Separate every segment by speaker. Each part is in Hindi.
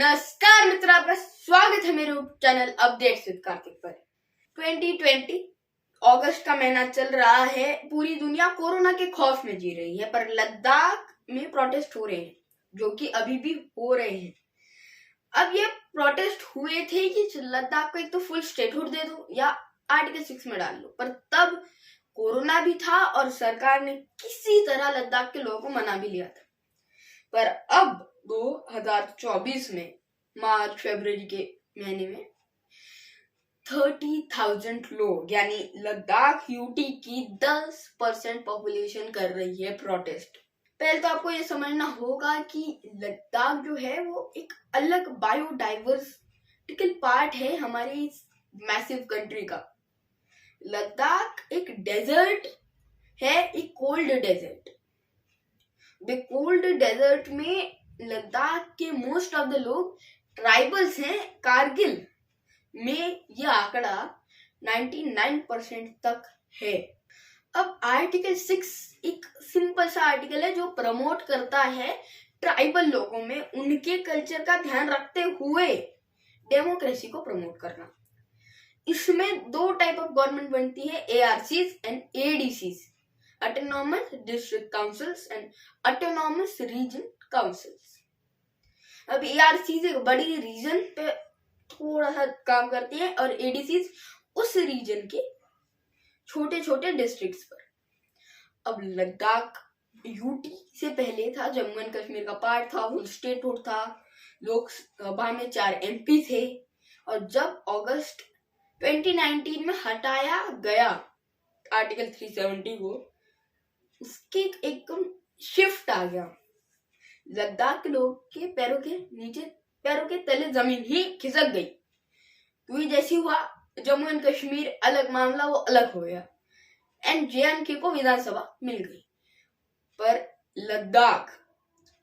Speaker 1: नमस्कार मित्र, आपका स्वागत है मेरे चैनल अपडेट्स विद कार्तिक पर। 2020 अगस्त का महीना चल रहा है। पूरी दुनिया कोरोना के खौफ में जी रही है, पर लद्दाख में प्रोटेस्ट हो रहे हैं, जो कि अभी भी हो रहे हैं। अब ये प्रोटेस्ट हुए थे कि लद्दाख को एक तो फुल स्टेटहुड दे दो या आर्टिकल 6 में डाल लो, पर तब कोरोना भी था और सरकार ने किसी तरह लद्दाख के लोगों को मना भी लिया था। पर अब 2024 में मार्च फरवरी के महीने में 30,000 लोग यानी लद्दाख यूटी की 10% पॉपुलेशन कर रही है प्रोटेस्ट। पहले तो आपको ये समझना होगा कि लद्दाख जो है वो एक अलग बायोडाइवर्सिटिकल पार्ट है हमारी इस मैसिव कंट्री का। लद्दाख एक डेजर्ट है, एक कोल्ड डेजर्ट। कोल्ड डेजर्ट में लद्दाख के मोस्ट ऑफ द लोग ट्राइबल्स हैं। कारगिल में यह आंकड़ा 99% तक है। अब आर्टिकल 6 एक सिंपल सा आर्टिकल है जो प्रमोट करता है ट्राइबल लोगों में उनके कल्चर का ध्यान रखते हुए डेमोक्रेसी को प्रमोट करना। इसमें दो टाइप ऑफ गवर्नमेंट बनती है, ARCs and ADCs, autonomous district councils and autonomous region councils. अब ARCs एक बड़ी रीजन पे थोड़ा सा काम करती है और ADCs उस रीजन के छोटे छोटे डिस्ट्रिक्ट्स पर। अब लद्दाख यूटी से पहले था, जम्मू एंड कश्मीर का पार्ट था, फुल स्टेटहुड था, लोकसभा में 4 MP थे। और जब अगस्त 2019 में हटाया गया आर्टिकल 370 को, उसके एकदम शिफ्ट आ गया। लद्दाख के लोग के पैरों के नीचे, पैरों के तले जमीन ही खिसक गई। क्योंकि जैसी हुआ जम्मू एंड कश्मीर अलग मामला, वो अलग हो गया एंड JNK को विधानसभा मिल गई। पर लद्दाख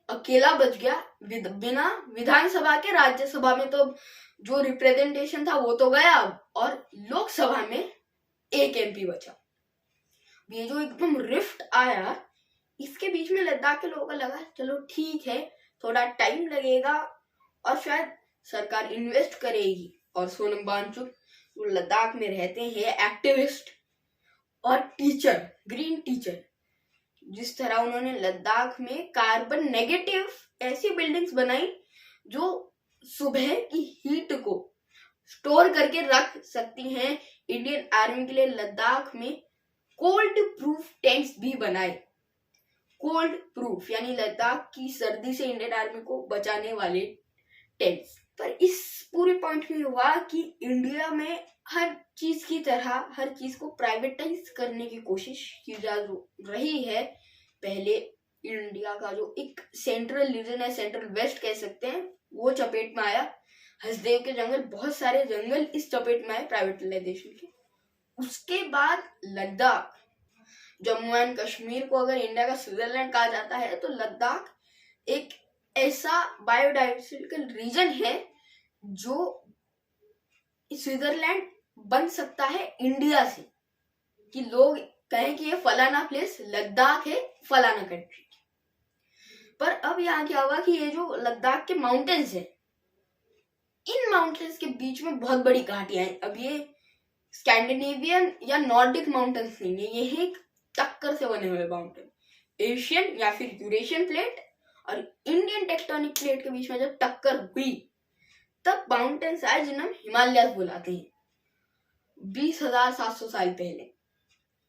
Speaker 1: अकेला बच गया बिना विधानसभा के। राज्यसभा में तो जो रिप्रेजेंटेशन था वो तो गया, और लोकसभा में 1 MP बचा। ये जो एकदम रिफ्ट आया, इसके बीच में लद्दाख के लोगों को लगा चलो ठीक है, थोड़ा टाइम लगेगा और शायद सरकार इन्वेस्ट करेगी। और सोनम वांगचुक जो लद्दाख में रहते हैं, एक्टिविस्ट और टीचर, ग्रीन टीचर, जिस तरह उन्होंने लद्दाख में कार्बन नेगेटिव ऐसी बिल्डिंग्स बनाई जो सुबह की हीट को स्टोर करके रख सकती हैं। इंडियन आर्मी के लिए लद्दाख में कोल्ड प्रूफ टेंट्स भी बनाए। कोल्ड प्रूफ यानी लद्दाख की सर्दी से इंडियन आर्मी को बचाने वाले टेंट्स। पर इस पूरे पॉइंट में हुआ कि इंडिया में हर चीज की तरह हर चीज को प्राइवेटाइज करने की कोशिश की जा रही है। पहले इंडिया का जो एक सेंट्रल रीजन है, सेंट्रल वेस्ट कह सकते हैं, वो चपेट में आया। हसदेव के जंगल, बहुत सारे जंगल इस चपेट में आए प्राइवेटाइजेशन के। उसके बाद लद्दाख, जम्मू एंड कश्मीर को अगर इंडिया का स्विट्जरलैंड कहा जाता है, तो लद्दाख एक ऐसा बायोडाइवर्सिटिकल रीजन है जो स्विट्जरलैंड बन सकता है इंडिया से, कि लोग कहें कि ये फलाना प्लेस लद्दाख है, फलाना कंट्री। पर अब यहाँ क्या हुआ कि ये जो लद्दाख के माउंटेन्स है, इन माउंटेन्स के बीच में बहुत बड़ी घाटियां हैं। अब ये स्कैंडिनेवियन या नॉर्डिक माउंटेन्स नहीं है, ये एक टक्कर से बने हुए माउंटेन। एशियन या फिर यूरेशियन प्लेट और इंडियन टेक्टोनिक प्लेट के बीच में जब टक्कर हुई, तब माउंटेन्स आए जिन्हें हम हिमालयस बुलाते हैं, 20,700 साल पहले।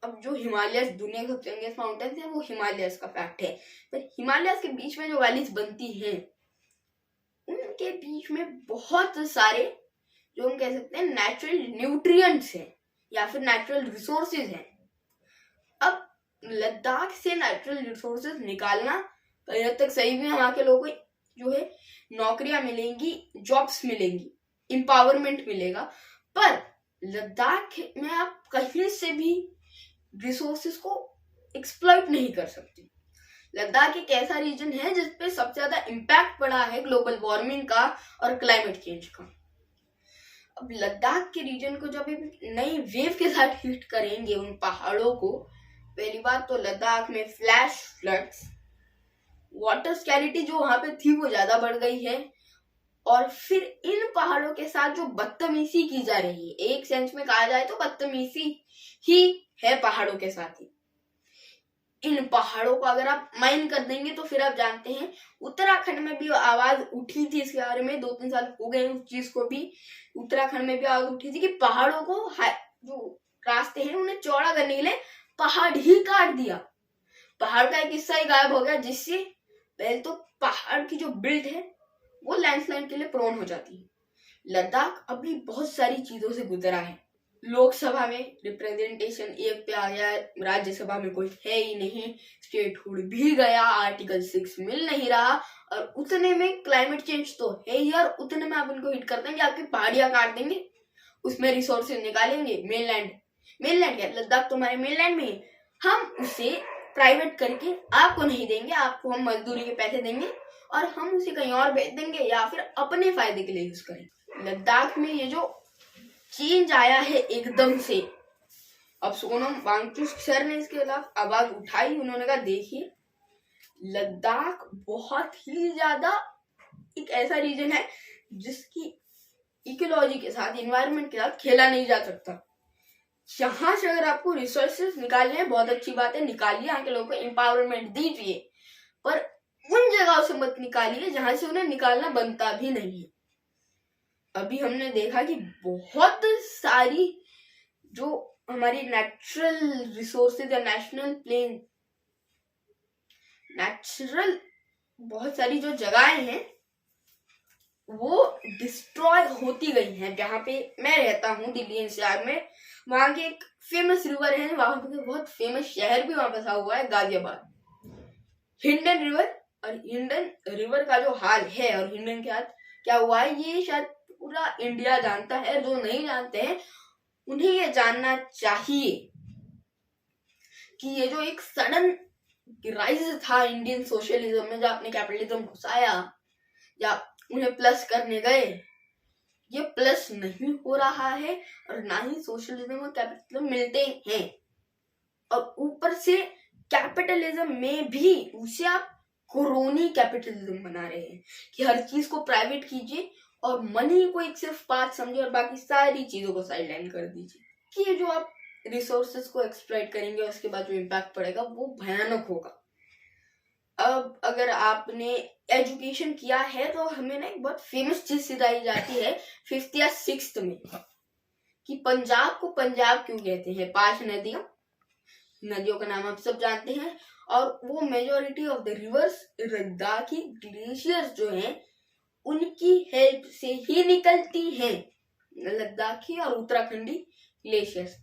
Speaker 1: अब जो हिमालयस दुनिया के सबसे यंगेस्ट माउंटेन्स है, वो हिमालयस का फैक्ट है। पर हिमालयस के बीच में जो वैलीज बनती हैं, उनके बीच में बहुत सारे जो हम कह सकते हैं नेचुरल न्यूट्रिएंट्स हैं या फिर नेचुरल रिसोर्सेज हैं। अब लद्दाख से नेचुरल रिसोर्सेज निकालना पहले तक सही भी, वहां के लोगों को जो है नौकरियां मिलेंगी, जॉब्स मिलेंगी, एम्पावरमेंट मिलेगा। पर लद्दाख में आप कहीं से भी रिसोर्सेज को एक्सप्लॉइट नहीं कर सकते। लद्दाख एक ऐसा रीजन है जिसपे सबसे ज्यादा इम्पैक्ट पड़ा है ग्लोबल वार्मिंग का और क्लाइमेट चेंज का। अब लद्दाख के रीजन को जब नई वेव के साथ हिट करेंगे उन पहाड़ों को, पहली बात तो लद्दाख में फ्लैश फ्लड्स, वाटर स्कैरिटी जो वहां पे थी वो ज्यादा बढ़ गई है, और फिर इन पहाड़ों के साथ जो बदतमीजी की जा रही है, एक सेंस में कहा जाए तो बदतमीजी ही है पहाड़ों के साथ ही। इन पहाड़ों को अगर आप माइन कर देंगे तो फिर आप जानते हैं उत्तराखंड में भी आवाज उठी थी इसके बारे में, 2-3 साल हो गए उस चीज को भी। उत्तराखंड में भी आवाज उठी थी कि पहाड़ों को जो रास्ते हैं उन्हें चौड़ा करने के लिए पहाड़ ही काट दिया, पहाड़ का एक हिस्सा ही गायब हो गया, जिससे पहले तो पहाड़ की जो बिल्ड है वो लैंडस्लाइड के लिए प्रोन हो जाती है। लद्दाख अभी बहुत सारी चीजों से गुजरा है। लोकसभा में रिप्रेजेंटेशन एक पे आ गया, राज्यसभा में कोई है ही नहीं, स्टेटहुड भी गया, आर्टिकल 6 मिल नहीं रहा, और उतने में क्लाइमेट चेंज तो है ही, और उतने में आप उनको हिट कर देंगे, आपकी पहाड़ियां काट देंगे, उसमें रिसोर्सेज निकालेंगे। मेनलैंड क्या, लद्दाख तुम्हारे मेनलैंड में है, हम उसे प्राइवेट करके आपको नहीं देंगे, आपको हम मजदूरी के पैसे देंगे और हम उसे कहीं और बेच देंगे या फिर अपने फायदे के लिए यूज करेंगे। लद्दाख में ये जो चेंज आया है एकदम से, अब सोनम वांगचुक सर ने इसके खिलाफ आवाज उठाई, उन्होंने कहा देखिए लद्दाख बहुत ही ज्यादा एक ऐसा रीजन है जिसकी इकोलॉजी के साथ, इन्वायरमेंट के साथ खेला नहीं जा सकता। यहाँ से अगर आपको रिसोर्सेज निकालने हैं बहुत अच्छी बात है, निकालिए, यहाँ के लोगों को एम्पावरमेंट दीजिए, पर उन जगहों से मत निकालिए जहां से उन्हें निकालना बनता भी नहीं है। अभी हमने देखा कि बहुत सारी जो हमारी नेचुरल रिसोर्सेज या नेचुरल बहुत सारी जो जगहें हैं वो डिस्ट्रॉय होती गई हैं। जहाँ पे मैं रहता हूँ दिल्ली एनसीआर में, वहां के एक फेमस रिवर है, वहां पे बहुत फेमस शहर भी वहां बसा हुआ है, गाजियाबाद, हिंडन रिवर। और हिंडन रिवर का जो हाल है और हिंडन के साथ क्या हुआ है ये शायद पूरा इंडिया जानता है, जो नहीं जानते हैं उन्हें ये जानना चाहिए कि ये जो एक सडन राइज था इंडियन सोशलिज्म में, जब आपने कैपिटलिज्म घुसाया या उन्हें प्लस करने गए, ये प्लस नहीं हो रहा है और ना ही सोशलिज्म और कैपिटलिज्म मिलते हैं। और ऊपर से कैपिटलिज्म में भी उसे आप क्रोनी कैपिटलिज्म बना रहे हैं कि हर चीज को प्राइवेट कीजिए और मनी को एक सिर्फ पार्ट समझे और बाकी सारी चीजों को साइडलाइन कर दीजिए, कि ये जो आप रिसोर्सेज को एक्सप्लॉइट करेंगे और उसके बाद जो इम्पैक्ट पड़ेगा वो भयानक होगा। अब अगर आपने एजुकेशन किया है तो हमें ना एक बहुत फेमस चीज सिखाई जाती है 5th या 6th में कि पंजाब को पंजाब क्यों कहते हैं। 5 नदियों का नाम आप सब जानते हैं, और वो majority of the reverse Ladakhi glaciers जो हैं उनकी हेल्प से ही निकलती हैं, लद्दाखी और उत्तराखंडी ग्लेशियर्स।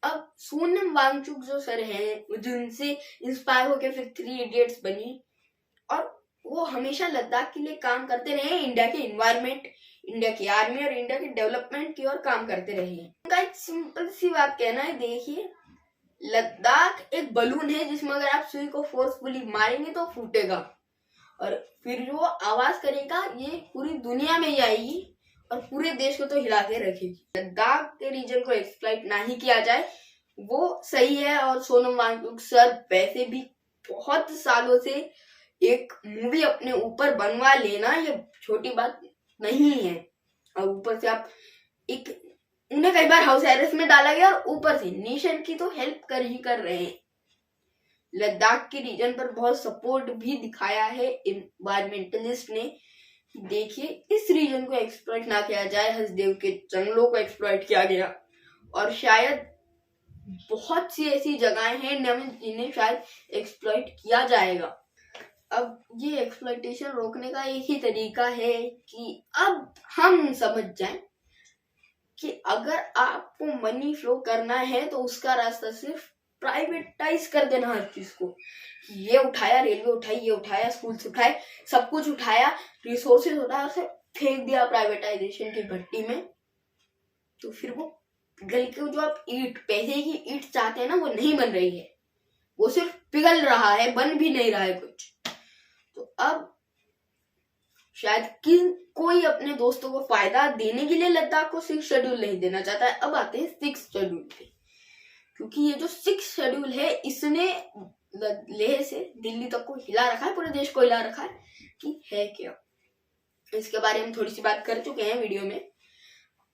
Speaker 1: अब सोनम वांगचुक जो सर हैं जिनसे इंस्पायर होकर फिर 3 इडियट्स बनी, और वो हमेशा लद्दाख के लिए काम करते रहे, इंडिया के इन्वायरमेंट, इंडिया की आर्मी और इंडिया के डेवलपमेंट की ओर काम करते रहे हैं। उनका एक सिंपल सी बात कहना है, देखिए लद्दाख एक बलून है जिसमें अगर आप सुई को फोर्सफुली मारेंगे तो फूटेगा, और फिर जो आवाज करेगा ये पूरी दुनिया में ही आएगी और पूरे देश को तो हिला के रखेगी। लद्दाख के रीजन को एक्सप्लॉइट ना ही किया जाए वो सही है। और सोनम वांगचुक सर वैसे भी बहुत सालों से एक मूवी अपने ऊपर बनवा लेना ये छोटी बात नहीं है, और ऊपर से आप एक उन्हें कई बार हाउस अरेस्ट में डाला गया और ऊपर से नेशन की तो हेल्प कर रहे हैं। लद्दाख के रीजन पर बहुत सपोर्ट भी दिखाया है इन्वायरमेंटलिस्ट ने, देखिए इस रीजन को एक्सप्लॉइट ना किया जाए, हसदेव के जंगलों को एक्सप्लॉइट किया गया, और शायद बहुत सी ऐसी जगहें हैं जिन्हें शायद एक्सप्लॉइट किया जाएगा। अब ये एक्सप्लॉइटेशन रोकने का एक ही तरीका है कि अब हम समझ जाएं कि अगर आपको मनी फ्लो करना है तो उसका रास्ता सिर्फ प्राइवेटाइज कर देना हर चीज को। ये उठाया, रेलवे उठाई, ये उठाया, स्कूल्स उठाए, सब कुछ उठाया, रिसोर्सेज उठाया, उसे फेंक दिया प्राइवेटाइजेशन की भट्टी में, तो फिर वो गल के जो आप पैसे की ईंट चाहते हैं ना वो नहीं बन रही है, वो सिर्फ पिघल रहा है, बन भी नहीं रहा है कुछ। तो अब शायद कोई अपने दोस्तों को फायदा देने के लिए लद्दाख को 6 शेड्यूल नहीं देना चाहता है। अब आते हैं 6 शेड्यूल पे, क्योंकि ये जो 6 शेड्यूल है इसने लेह से दिल्ली तक को हिला रखा है, पूरे देश को हिला रखा है कि है क्या। इसके बारे में थोड़ी सी बात कर चुके हैं वीडियो में।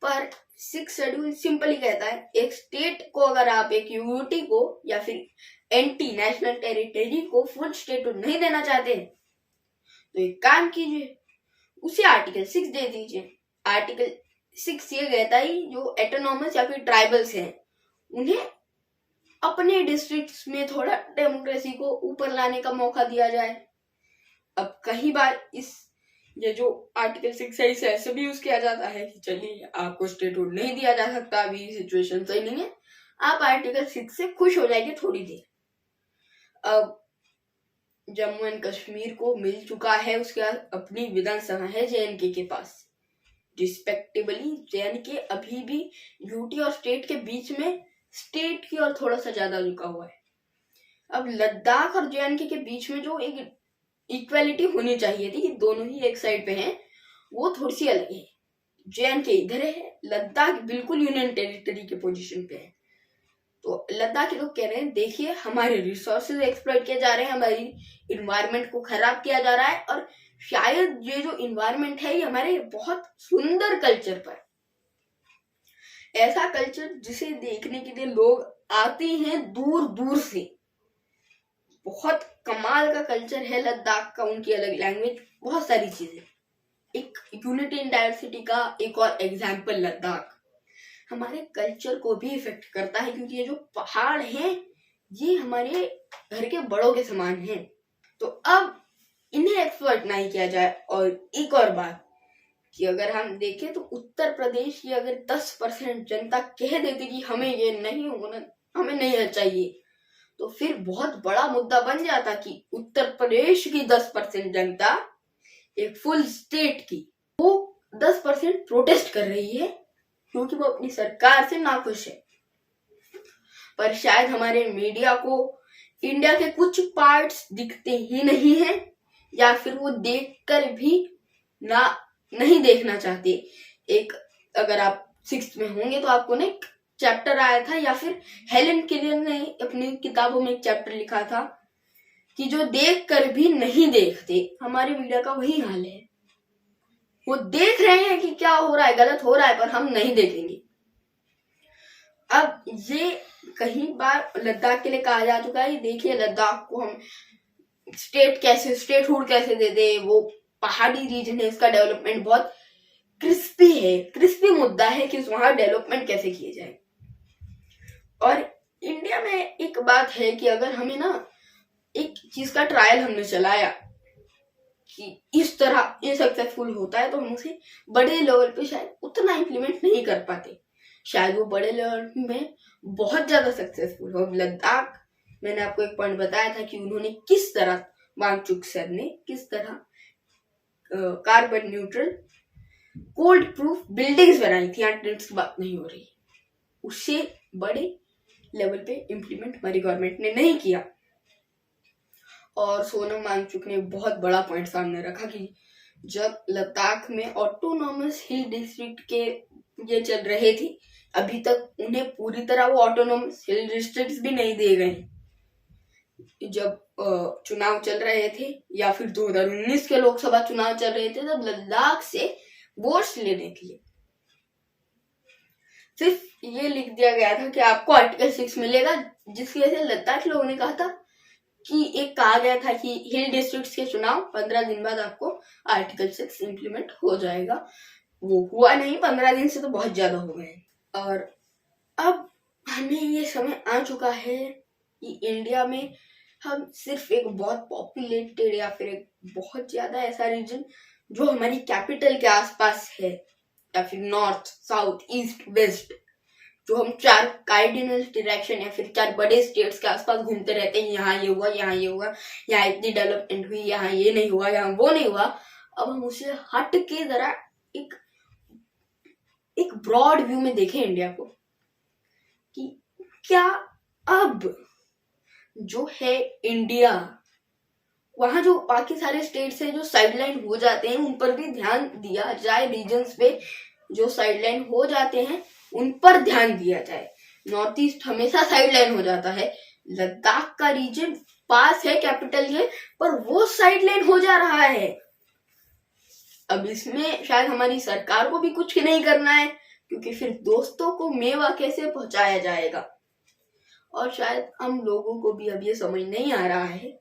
Speaker 1: पर 6 शेड्यूल सिंपली कहता है एक स्टेट को अगर आप एक यूटी को या फिर एंटी नेशनल टेरिटरी को फुल स्टेटहुड नहीं देना चाहते तो एक काम कीजिए, उसे आर्टिकल 6 दे दीजिए। आर्टिकल 6 ये कहता है जो ऑटोनॉमस या फिर ट्राइबल्स हैं उन्हें अपने डिस्ट्रिक्ट्स में थोड़ा डेमोक्रेसी को ऊपर लाने का मौका दिया जाए। अब कई बार ये जो आर्टिकल 6 है इसे ऐसे भी यूज किया जाता है कि चलिए आपको स्टेटहुड नहीं दिया जा सकता, अभी सिचुएशन सही नहीं है, आप आर्टिकल 6 से खुश हो जाएंगे थोड़ी देर। अब जम्मू एंड कश्मीर को मिल चुका है, उसके बाद अपनी विधानसभा है जेएनके के पास। रिस्पेक्टिवली जेएनके अभी भी यूटी और स्टेट के बीच में स्टेट की ओर थोड़ा सा ज्यादा झुका हुआ है। अब लद्दाख और जेएनके के बीच में जो एक इक्वालिटी होनी चाहिए थी, दोनों ही एक साइड पे हैं, वो थोड़ी सी अलग है। जेएनके इधर है, लद्दाख बिल्कुल यूनियन टेरिटरी के पोजीशन पे है। तो लद्दाख के लोग कह रहे हैं देखिए हमारे रिसोर्सेज एक्सप्लॉइट किए जा रहे हैं, हमारी इन्वायरमेंट को खराब किया जा रहा है, और शायद ये जो इन्वायरमेंट है ये हमारे बहुत सुंदर कल्चर पर, ऐसा कल्चर जिसे देखने के लिए लोग आते हैं दूर दूर से, बहुत कमाल का कल्चर है लद्दाख का, उनकी अलग लैंग्वेज, बहुत सारी चीजें, एक यूनिटी इन डाइवर्सिटी का एक और एग्जाम्पल लद्दाख हमारे कल्चर को भी इफेक्ट करता है, क्योंकि ये जो पहाड़ हैं ये हमारे घर के बड़ों के समान हैं। तो अब इन्हें एक्सप्लॉइट नहीं किया जाए। और एक और बात कि अगर हम देखें तो उत्तर प्रदेश की अगर 10% जनता कह देती कि हमें ये नहीं होना, हमें नहीं चाहिए, तो फिर बहुत बड़ा मुद्दा बन जाता कि उत्तर प्रदेश की 10% जनता एक फुल स्टेट की वो 10% प्रोटेस्ट कर रही है क्योंकि वो अपनी सरकार से नाखुश है। पर शायद हमारे मीडिया को इंडिया के कुछ पार्ट्स दिखते ही नहीं हैं, या फिर वो देखकर भी नहीं देखना चाहते। एक अगर आप 6th में होंगे तो आपको ना एक चैप्टर आया था, या फिर हेलेन केलर ने अपनी किताबों में एक चैप्टर लिखा था कि जो देख कर भी नहीं देखते। हमारे मीडिया का वही हाल है, वो देख रहे हैं कि क्या हो रहा है, गलत हो रहा है, पर हम नहीं देखेंगे। अब ये कई बार लद्दाख के लिए कहा जा चुका है, देखिए लद्दाख को हम स्टेटहुड कैसे दे दे, वो पहाड़ी रीजन है, इसका डेवलपमेंट बहुत क्रिस्पी मुद्दा है कि वहां डेवलपमेंट कैसे किए जाए। और इंडिया में एक बात है कि अगर हमें ना एक चीज का ट्रायल हमने चलाया कि इस तरह ये सक्सेसफुल होता है, तो हम उसे बड़े लेवल पे शायद उतना इम्प्लीमेंट नहीं कर पाते, शायद वो बड़े लेवल में बहुत ज्यादा सक्सेसफुल हो। लद्दाख मैंने आपको एक पॉइंट बताया था कि उन्होंने किस तरह, वांगचुक सर ने किस तरह carbon neutral cold proof buildings बनाई थी, यहाँ टेंट्स की बात नहीं हो रही, उससे बड़े लेवल पे इम्प्लीमेंट हमारी गवर्नमेंट ने नहीं किया। और सोनम वांगचुक ने बहुत बड़ा पॉइंट सामने रखा कि जब लद्दाख में ऑटोनॉमस हिल डिस्ट्रिक्ट के ये चल रहे थे, अभी तक उन्हें पूरी तरह वो ऑटोनॉमस हिल डिस्ट्रिक्ट्स भी नहीं दिए गए। जब चुनाव चल रहे थे या फिर 2019 के लोकसभा चुनाव चल रहे थे, तब लद्दाख से वोट्स लेने के लिए सिर्फ ये लिख दिया गया था कि आपको आर्टिकल 6 मिलेगा, जिसकी वजह से लद्दाख लोगों ने कहा था कि एक कहा गया था कि हिल डिस्ट्रिक्ट्स के चुनाव 15 दिन बाद आपको आर्टिकल 6 इम्प्लीमेंट हो जाएगा। वो हुआ नहीं, 15 दिन से तो बहुत ज्यादा हो गए। और अब हमें ये समय आ चुका है कि इंडिया में हम सिर्फ एक बहुत पॉपुलेटेड या फिर एक बहुत ज्यादा ऐसा रीजन जो हमारी कैपिटल के आसपास है, या फिर नॉर्थ, साउथ, ईस्ट, वेस्ट, जो हम 4 कार्डिनल डायरेक्शन या फिर 4 बड़े स्टेट्स के आसपास घूमते रहते हैं, यहाँ ये हुआ, यहाँ ये हुआ, यहाँ इतनी डेवलपमेंट हुई, यहाँ ये नहीं हुआ, यहाँ वो नहीं हुआ। अब हम उसे हट के जरा एक ब्रॉड व्यू में देखें इंडिया को कि क्या अब जो है इंडिया, वहां जो बाकी सारे स्टेट्स हैं जो साइडलाइन हो जाते हैं उन पर भी ध्यान दिया जाए, रीजन्स पे जो साइडलाइन हो जाते हैं उन पर ध्यान दिया जाए। नॉर्थ ईस्ट हमेशा साइडलाइन हो जाता है, लद्दाख का रीजन पास है कैपिटल के, पर वो साइडलाइन हो जा रहा है। अब इसमें शायद हमारी सरकार को भी कुछ नहीं करना है, क्योंकि फिर दोस्तों को मेवा कैसे पहुंचाया जाएगा। और शायद हम लोगों को भी अब ये समझ नहीं आ रहा है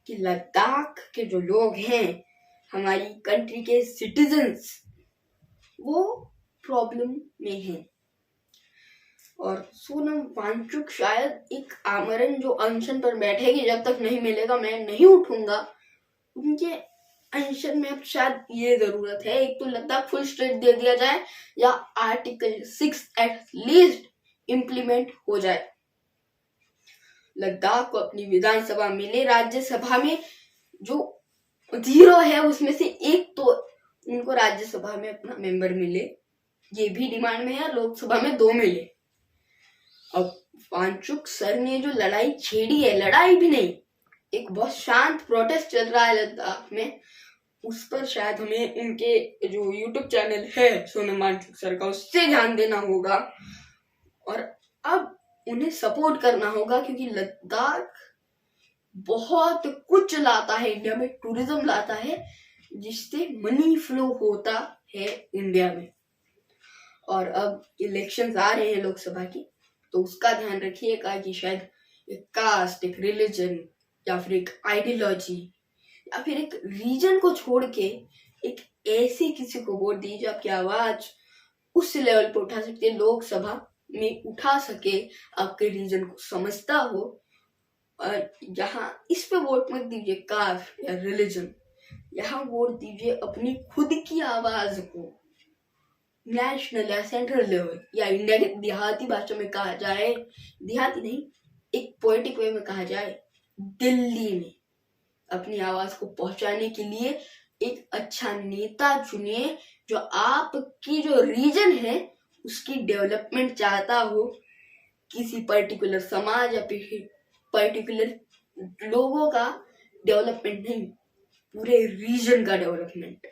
Speaker 1: कि लद्दाख के जो लोग हैं, हमारी कंट्री के सिटीजन्स, वो प्रॉब्लम में हैं। और सोनम वांगचुक शायद एक आमरण जो अनशन पर बैठेगी, जब तक नहीं मिलेगा मैं नहीं उठूंगा, उनके अनशन में अब शायद ये जरूरत है, एक तो लद्दाख फुल स्टेट दे दिया जाए या आर्टिकल 6 एट लीस्ट इम्प्लीमेंट हो जाए। लद्दाख को अपनी विधानसभा मिले, राज्यसभा में जो 0 है उसमें से 1 तो उनको राज्यसभा में अपना मेंबर मिले, ये भी डिमांड में है। लोकसभा में 2 मिले। अब वांगचुक सर ने जो लड़ाई छेड़ी है, लड़ाई भी नहीं, एक बहुत शांत प्रोटेस्ट चल रहा है लद्दाख में, उस पर शायद हमें उनके जो यूट्यूब चैनल है सोनम वांगचुक सर का, उससे ध्यान देना होगा और अब उन्हें सपोर्ट करना होगा, क्योंकि लद्दाख बहुत कुछ लाता है इंडिया में, टूरिज्म लाता है जिससे मनी फ्लो होता है इंडिया में। और अब इलेक्शंस आ रहे हैं लोकसभा की, तो उसका ध्यान रखिएगा कि शायद एक कास्ट, एक रिलीजन या फिर एक आइडियोलॉजी या फिर एक रीजन को छोड़ के एक ऐसे किसी को वोट दीजिए जो आपकी आवाज उस लेवल पर उठा सकते, लोकसभा में उठा सके, आपके रीजन को समझता हो। और यहाँ इस पे वोट मत दीजिए कास्ट या रिलीजन, यहाँ वोट दीजिए अपनी खुद की आवाज को, नेशनल या सेंट्रल लेवल या इंडिया के देहाती भाषा में कहा जाए, देहाती नहीं, एक पोएटिक वे में कहा जाए, दिल्ली में अपनी आवाज को पहुंचाने के लिए एक अच्छा नेता चुनिए जो आपकी जो रीजन है उसकी डेवलपमेंट चाहता हो, किसी पर्टिकुलर समाज या फिर पर्टिकुलर लोगों का डेवलपमेंट नहीं, पूरे रीजन का डेवलपमेंट,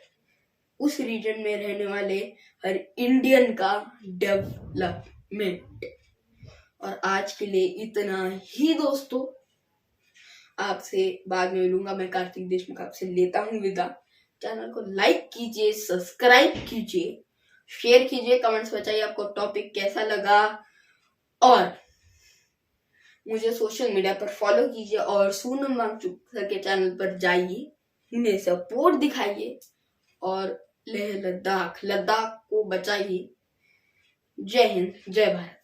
Speaker 1: उस रीजन में रहने वाले हर इंडियन का डेवलपमेंट। और आज के लिए इतना ही दोस्तों, आपसे बाद में मिलूंगा। मैं कार्तिक देशमुख आपसे लेता हूँ विदा। चैनल को लाइक कीजिए, सब्सक्राइब कीजिए, शेयर कीजिए, कमेंट्स बताइए आपको टॉपिक कैसा लगा, और मुझे सोशल मीडिया पर फॉलो कीजिए और सोनम वांगचुक सर के चैनल पर जाइए, उन्हें सपोर्ट दिखाइए और लेह लद्दाख को बचाइए। जय हिंद, जय भारत।